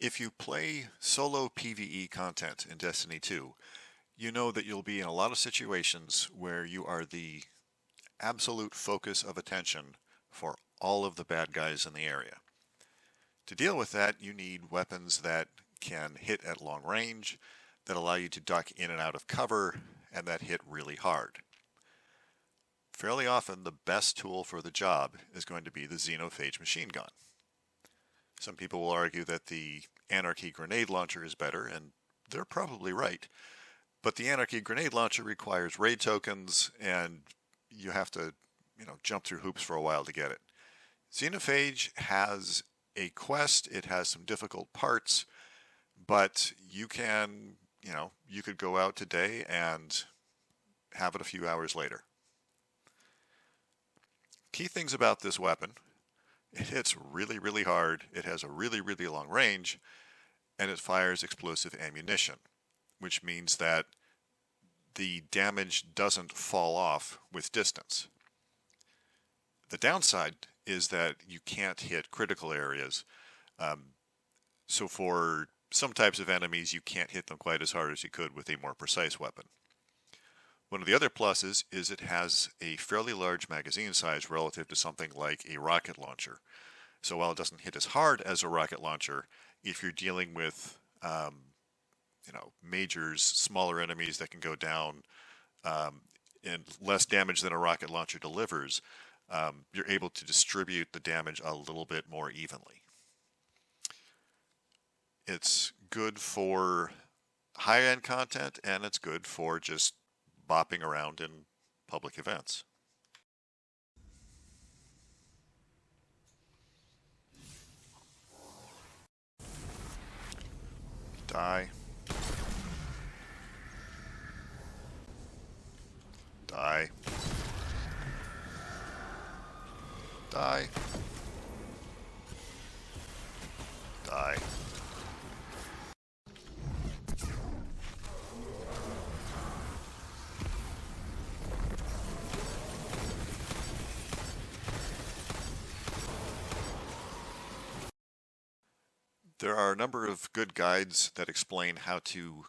If you play solo PvE content in Destiny 2, you know that you'll be in a lot of situations where you are the absolute focus of attention for all of the bad guys in the area. To deal with that, you need weapons that can hit at long range, that allow you to duck in and out of cover, and that hit really hard. Fairly often, the best tool for the job is going to be the Xenophage machine gun. Some people will argue that the Anarchy grenade launcher is better, and they're probably right. But the Anarchy grenade launcher requires raid tokens, and you have to, jump through hoops for a while to get it. Xenophage has a quest, it has some difficult parts, but you can, you could go out today and have it a few hours later. Key things about this weapon: it hits really, really hard, it has a really, really long range, and it fires explosive ammunition, which means that the damage doesn't fall off with distance. The downside is that you can't hit critical areas. So for some types of enemies, you can't hit them quite as hard as you could with a more precise weapon. One of the other pluses is it has a fairly large magazine size relative to something like a rocket launcher. So while it doesn't hit as hard as a rocket launcher, if you're dealing with majors, smaller enemies that can go down and less damage than a rocket launcher delivers, you're able to distribute the damage a little bit more evenly. It's good for high-end content, and it's good for just bopping around in public events. Die. Die. Die. Die. There are a number of good guides that explain how to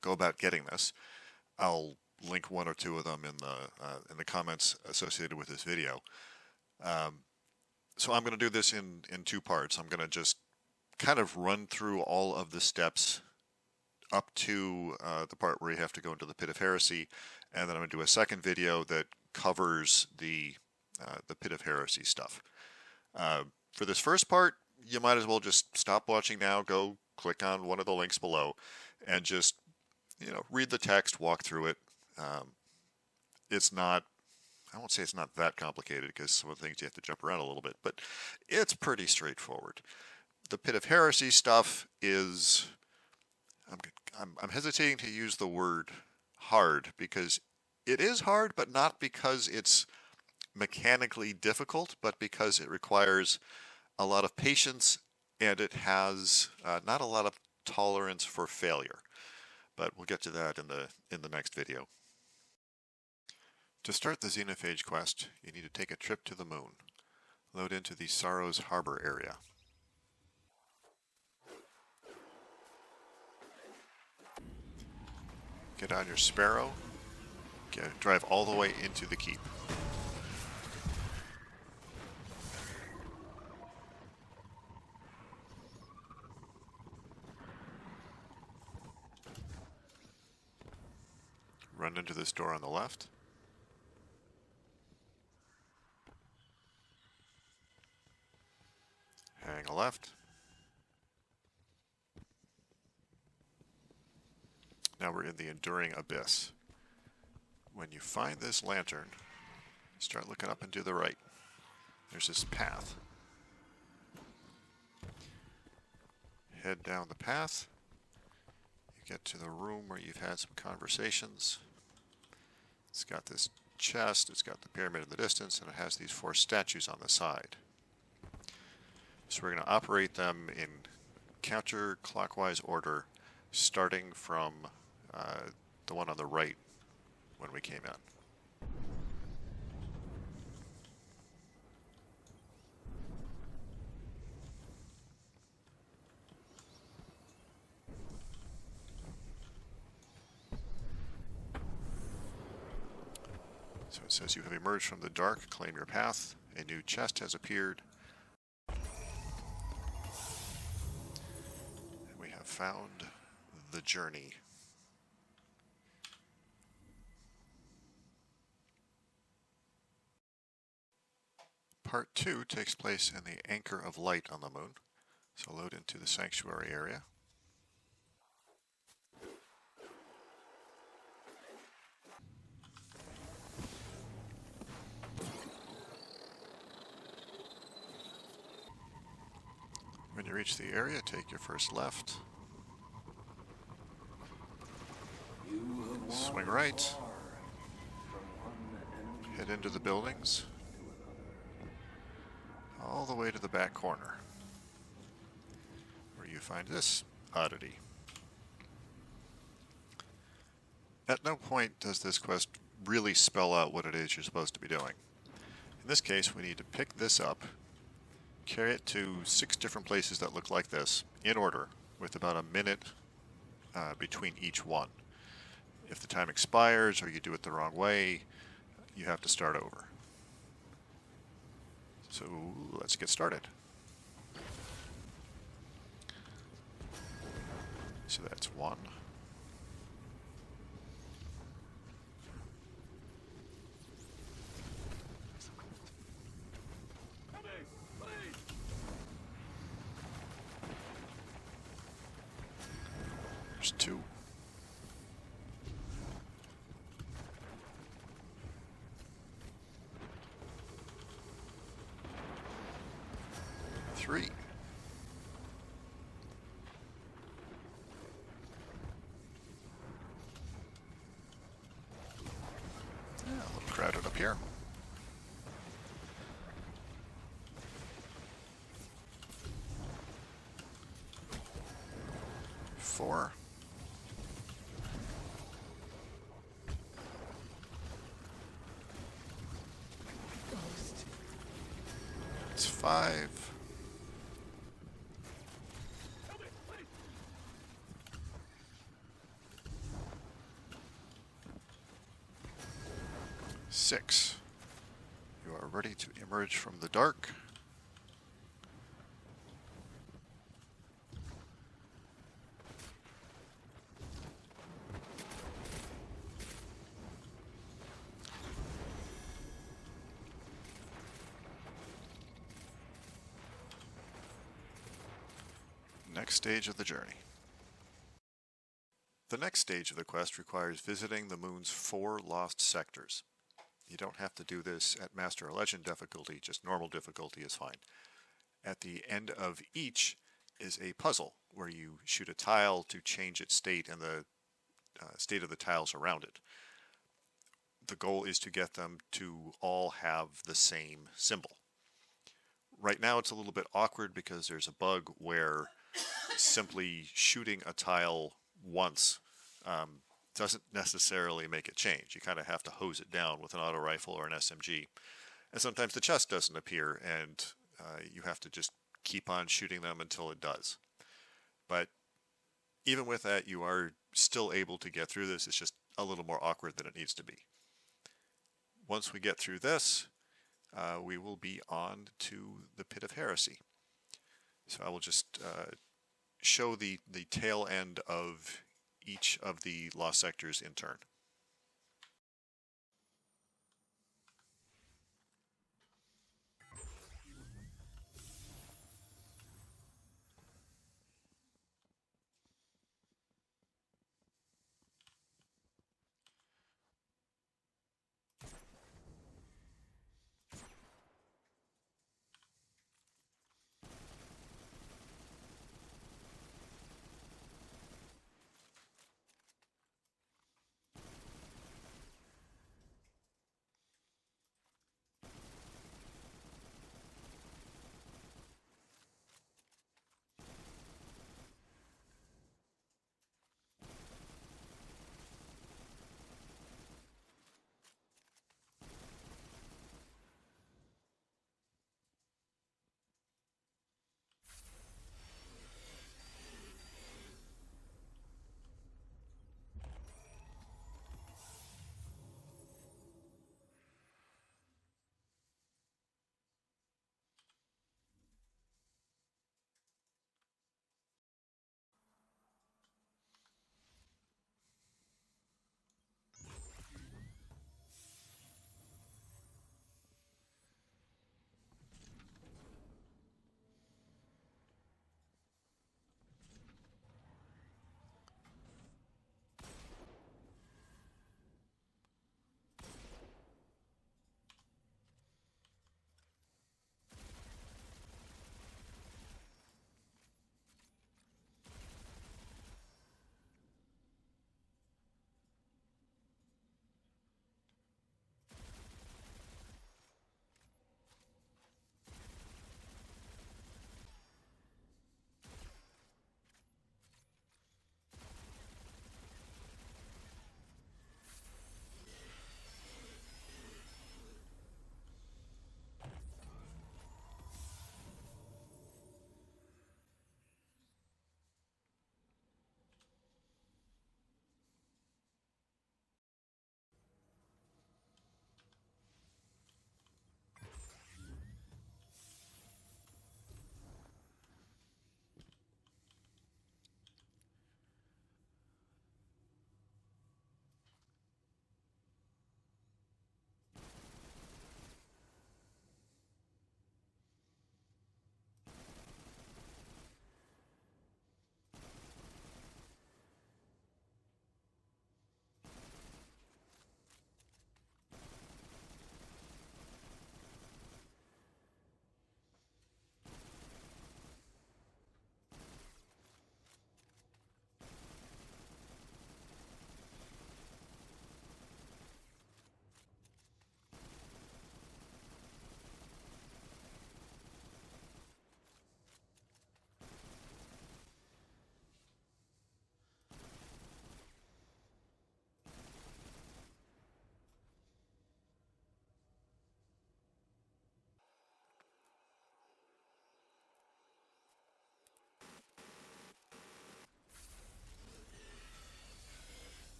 go about getting this. I'll link one or two of them in the comments associated with this video. So I'm going to do this in two parts. I'm going to just kind of run through all of the steps up to the part where you have to go into the Pit of Heresy, and then I'm going to do a second video that covers the Pit of Heresy stuff. For this first part, you might as well just stop watching now, go click on one of the links below, and just, read the text, walk through it. It's not, I won't say it's not that complicated, because some of the things you have to jump around a little bit, but it's pretty straightforward. The Pit of Heresy stuff is, I'm hesitating to use the word hard, because it is hard, but not because it's mechanically difficult, but because it requires a lot of patience, and it has not a lot of tolerance for failure. But we'll get to that in the next video. To start the Xenophage quest, you need to take a trip to the moon. Load into the Sorrows Harbor area. Get on your Sparrow, drive all the way into the keep. Run into this door on the left. Hang a left. Now we're in the Enduring Abyss. When you find this lantern, start looking up and to the right. There's this path. Head down the path. You get to the room where you've had some conversations. It's got this chest, it's got the pyramid in the distance, and it has these 4 statues on the side. So we're going to operate them in counterclockwise order, starting from the one on the right when we came in. So it says you have emerged from the dark, claim your path, a new chest has appeared. And we have found the journey. Part 2 takes place in the Anchor of Light on the moon. So load into the sanctuary area. When you reach the area, take your first left. Swing right. Head into the buildings. All the way to the back corner, where you find this oddity. At no point does this quest really spell out what it is you're supposed to be doing. In this case, we need to pick this up, carry it to 6 different places that look like this, in order, with about a minute between each one. If the time expires or you do it the wrong way, you have to start over. So let's get started. So that's 1. There's 2. 3. Yeah, a little crowded up here. 4. It's 5. 6. You are ready to emerge from the dark. Next stage of the journey. The next stage of the quest requires visiting the moon's 4 lost sectors. You don't have to do this at Master or Legend difficulty, just normal difficulty is fine. At the end of each is a puzzle where you shoot a tile to change its state and the state of the tiles around it. The goal is to get them to all have the same symbol. Right now it's a little bit awkward because there's a bug where simply shooting a tile once doesn't necessarily make it change. You kind of have to hose it down with an auto rifle or an SMG. And sometimes the chest doesn't appear, and you have to just keep on shooting them until it does. But even with that, you are still able to get through this. It's just a little more awkward than it needs to be. Once we get through this, we will be on to the Pit of Heresy. So I will just show the tail end of each of the lost sectors in turn.